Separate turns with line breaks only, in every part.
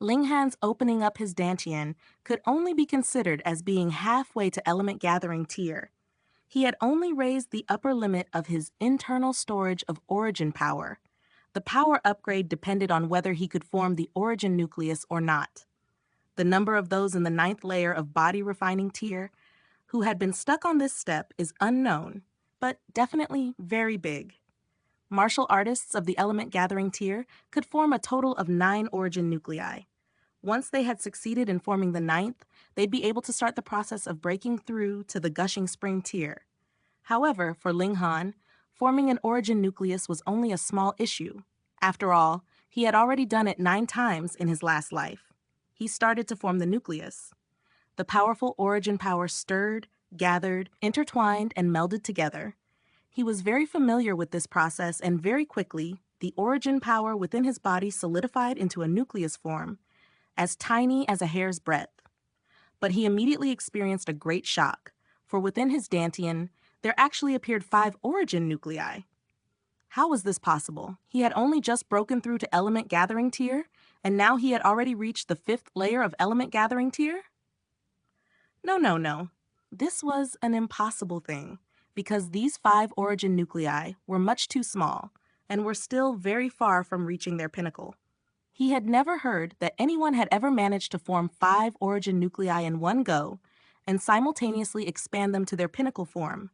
Linghan's opening up his dantian could only be considered as being halfway to element gathering tier. He had only raised the upper limit of his internal storage of origin power. The power upgrade depended on whether he could form the origin nucleus or not. The number of those in the ninth layer of body refining tier who had been stuck on this step is unknown, but definitely very big. Martial artists of the element gathering tier could form a total of 9 origin nuclei. Once they had succeeded in forming the ninth, they'd be able to start the process of breaking through to the gushing spring tier. However, for Linghan, forming an origin nucleus was only a small issue. After all, he had already done it 9 times in his last life. He started to form the nucleus. The powerful origin power stirred, gathered, intertwined, and melded together. He was very familiar with this process, and very quickly, the origin power within his body solidified into a nucleus form, as tiny as a hair's breadth. But he immediately experienced a great shock, for within his dantian, there actually appeared 5 origin nuclei. How was this possible? He had only just broken through to element gathering tier, and now he had already reached the 5th layer of element gathering tier? No. This was an impossible thing, because these 5 origin nuclei were much too small, and were still very far from reaching their pinnacle. He had never heard that anyone had ever managed to form 5 origin nuclei in one go, and simultaneously expand them to their pinnacle form.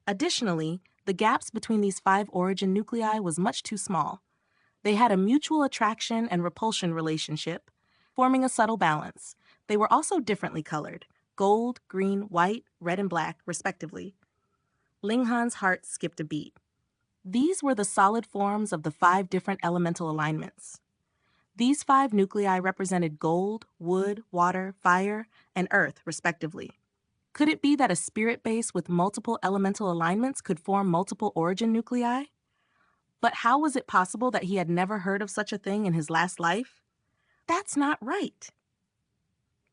Additionally, the gaps between these 5 origin nuclei was much too small. They had a mutual attraction and repulsion relationship, forming a subtle balance. They were also differently colored: gold, green, white, red, and black, respectively. Linghan's heart skipped a beat. These were the solid forms of the 5 different elemental alignments. These 5 nuclei represented gold, wood, water, fire, and earth, respectively. Could it be that a spirit base with multiple elemental alignments could form multiple origin nuclei? But how was it possible that he had never heard of such a thing in his last life? That's not right.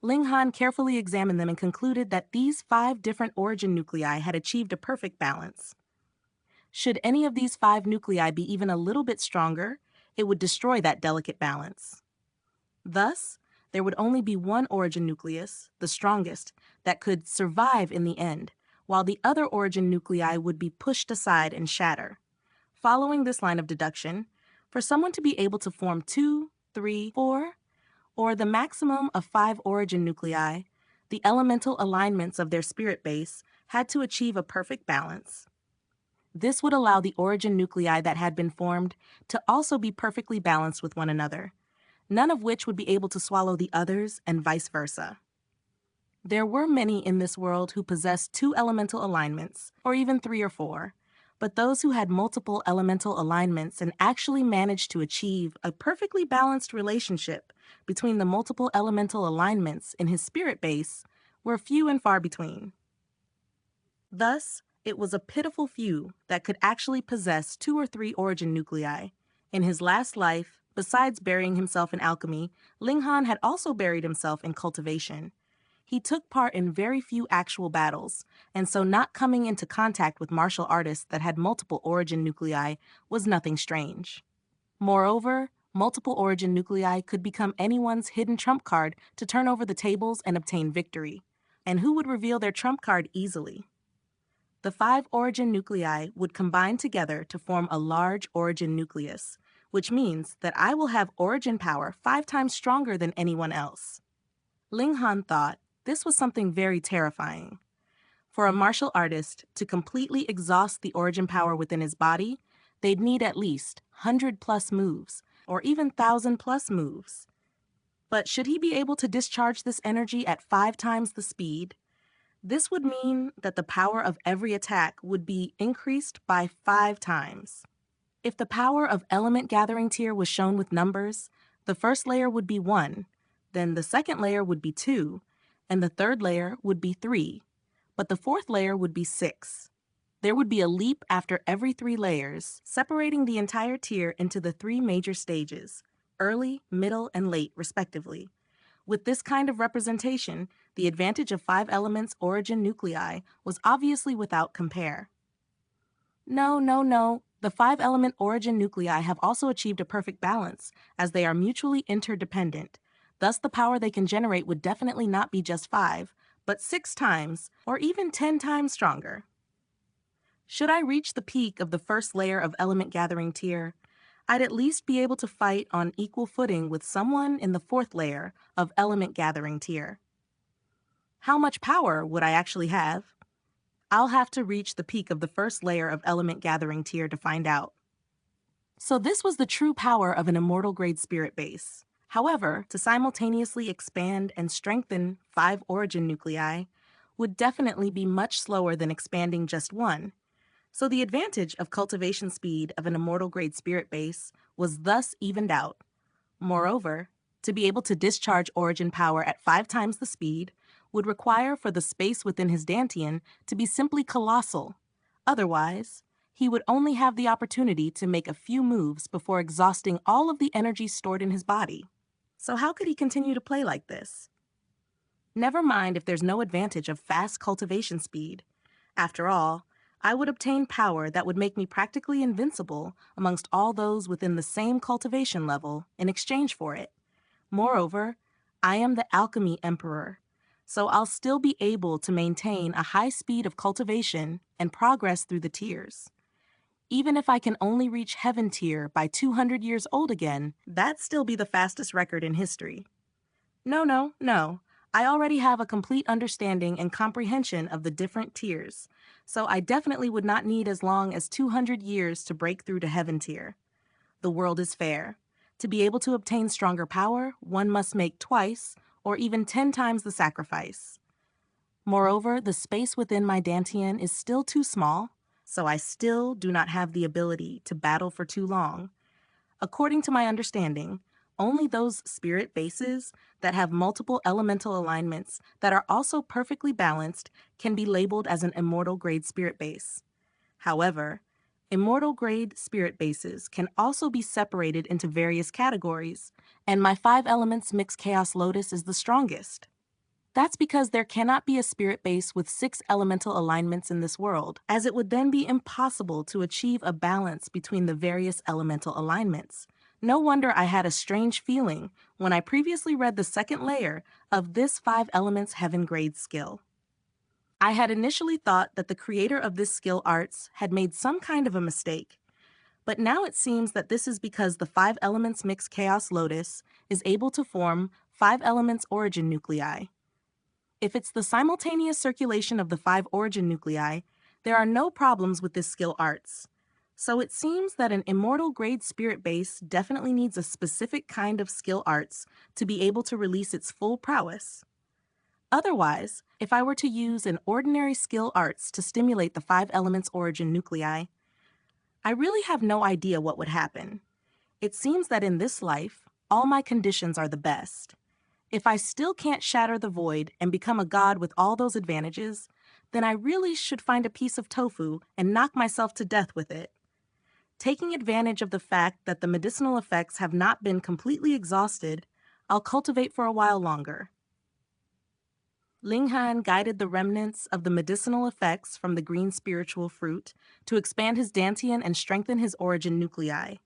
Linghan carefully examined them and concluded that these 5 different origin nuclei had achieved a perfect balance. Should any of these 5 nuclei be even a little bit stronger, it would destroy that delicate balance. Thus, there would only be one origin nucleus, the strongest, that could survive in the end, while the other origin nuclei would be pushed aside and shatter. Following this line of deduction, for someone to be able to form 2, 3, 4, or the maximum of 5 origin nuclei, the elemental alignments of their spirit base had to achieve a perfect balance. This would allow the origin nuclei that had been formed to also be perfectly balanced with one another, none of which would be able to swallow the others, and vice versa. There were many in this world who possessed 2 elemental alignments, or even 3 or 4, but those who had multiple elemental alignments and actually managed to achieve a perfectly balanced relationship between the multiple elemental alignments in his spirit base were few and far between. Thus, it was a pitiful few that could actually possess 2 or 3 origin nuclei. In his last life, besides burying himself in alchemy, Linghan had also buried himself in cultivation. He took part in very few actual battles, and so not coming into contact with martial artists that had multiple origin nuclei was nothing strange. Moreover, multiple origin nuclei could become anyone's hidden trump card to turn over the tables and obtain victory. And who would reveal their trump card easily? The 5 origin nuclei would combine together to form a large origin nucleus, which means that I will have origin power 5 times stronger than anyone else. Linghan thought this was something very terrifying. For a martial artist to completely exhaust the origin power within his body, they'd need at least 100+ moves, or even 1,000+ moves. But should he be able to discharge this energy at 5 times the speed? This would mean that the power of every attack would be increased by 5 times. If the power of element gathering tier was shown with numbers, the first layer would be 1, then the second layer would be 2, and the third layer would be 3, but the fourth layer would be 6. There would be a leap after every 3 layers, separating the entire tier into the 3 major stages, early, middle, and late, respectively. With this kind of representation, the advantage of 5 elements origin nuclei was obviously without compare. No. The 5 element origin nuclei have also achieved a perfect balance, as they are mutually interdependent. Thus, the power they can generate would definitely not be just 5, but 6 times, or even 10 times stronger. Should I reach the peak of the first layer of element gathering tier, I'd at least be able to fight on equal footing with someone in the 4th layer of element gathering tier. How much power would I actually have? I'll have to reach the peak of the first layer of element gathering tier to find out. So this was the true power of an immortal grade spirit base. However, to simultaneously expand and strengthen 5 origin nuclei would definitely be much slower than expanding just 1. So the advantage of cultivation speed of an immortal grade spirit base was thus evened out. Moreover, to be able to discharge origin power at 5 times the speed would require for the space within his Dantian to be simply colossal. Otherwise, he would only have the opportunity to make a few moves before exhausting all of the energy stored in his body. So how could he continue to play like this? Never mind if there's no advantage of fast cultivation speed. After all, I would obtain power that would make me practically invincible amongst all those within the same cultivation level in exchange for it. Moreover, I am the Alchemy Emperor, so I'll still be able to maintain a high speed of cultivation and progress through the tiers. Even if I can only reach Heaven tier by 200 years old again, that'd still be the fastest record in history. No. I already have a complete understanding and comprehension of the different tiers, so I definitely would not need as long as 200 years to break through to Heaven tier. The world is fair. To be able to obtain stronger power, one must make twice or even 10 times the sacrifice. Moreover, the space within my Dantian is still too small, so I still do not have the ability to battle for too long. According to my understanding, only those spirit bases that have multiple elemental alignments that are also perfectly balanced can be labeled as an immortal grade spirit base. However, immortal grade spirit bases can also be separated into various categories, and my 5 elements mixed Chaos Lotus is the strongest. That's because there cannot be a spirit base with 6 elemental alignments in this world, as it would then be impossible to achieve a balance between the various elemental alignments. No wonder I had a strange feeling when I previously read the 2nd layer of this 5 elements heaven grade skill. I had initially thought that the creator of this skill arts had made some kind of a mistake, but now it seems that this is because the 5 elements mixed Chaos Lotus is able to form 5 elements origin nuclei. If it's the simultaneous circulation of the 5 origin nuclei, there are no problems with this skill arts. So it seems that an immortal grade spirit base definitely needs a specific kind of skill arts to be able to release its full prowess. Otherwise, if I were to use an ordinary skill arts to stimulate the 5 elements origin nuclei, I really have no idea what would happen. It seems that in this life, all my conditions are the best. If I still can't shatter the void and become a god with all those advantages, then I really should find a piece of tofu and knock myself to death with it. Taking advantage of the fact that the medicinal effects have not been completely exhausted, I'll cultivate for a while longer. Linghan guided the remnants of the medicinal effects from the green spiritual fruit to expand his Dantian and strengthen his origin nuclei.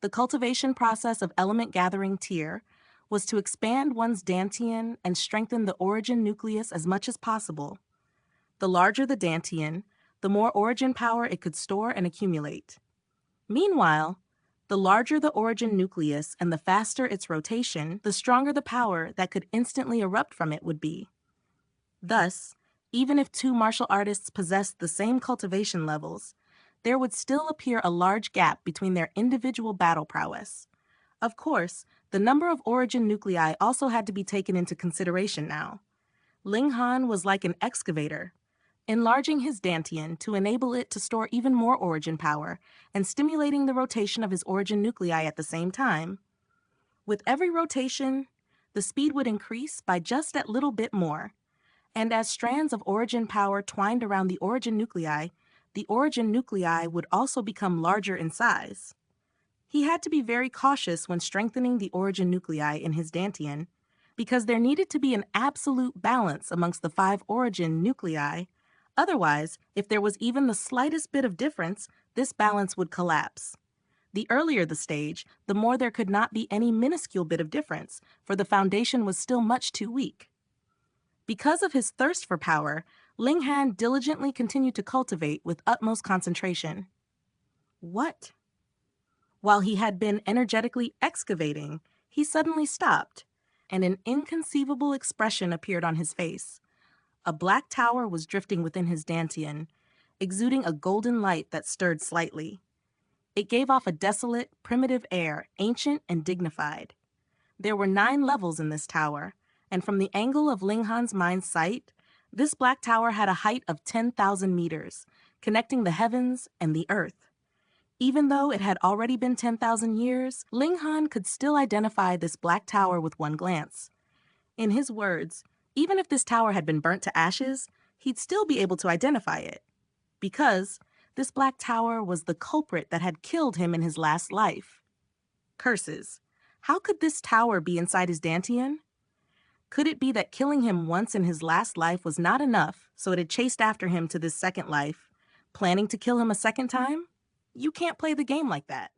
The cultivation process of element gathering tier was to expand one's Dantian and strengthen the origin nucleus as much as possible. The larger the Dantian, the more origin power it could store and accumulate. Meanwhile, the larger the origin nucleus and the faster its rotation, the stronger the power that could instantly erupt from it would be. Thus, even if 2 martial artists possessed the same cultivation levels, there would still appear a large gap between their individual battle prowess. Of course, the number of origin nuclei also had to be taken into consideration now. Linghan was like an excavator, enlarging his Dantian to enable it to store even more origin power and stimulating the rotation of his origin nuclei at the same time. With every rotation, the speed would increase by just that little bit more, and as strands of origin power twined around the origin nuclei would also become larger in size. He had to be very cautious when strengthening the origin nuclei in his Dantian, because there needed to be an absolute balance amongst the 5 origin nuclei. Otherwise, if there was even the slightest bit of difference, this balance would collapse. The earlier the stage, the more there could not be any minuscule bit of difference, for the foundation was still much too weak. Because of his thirst for power, Ling Han diligently continued to cultivate with utmost concentration. What? While he had been energetically excavating, he suddenly stopped, and an inconceivable expression appeared on his face. A black tower was drifting within his dantian, exuding a golden light that stirred slightly. It gave off a desolate, primitive air, ancient and dignified. There were 9 levels in this tower, and from the angle of Ling Han's mind's sight, this black tower had a height of 10,000 meters, connecting the heavens and the earth. Even though it had already been 10,000 years, Ling Han could still identify this black tower with one glance. In his words, even if this tower had been burnt to ashes, he'd still be able to identify it. Because this black tower was the culprit that had killed him in his last life. Curses. How could this tower be inside his dantian? Could it be that killing him once in his last life was not enough, so it had chased after him to this second life, planning to kill him a second time? You can't play the game like that.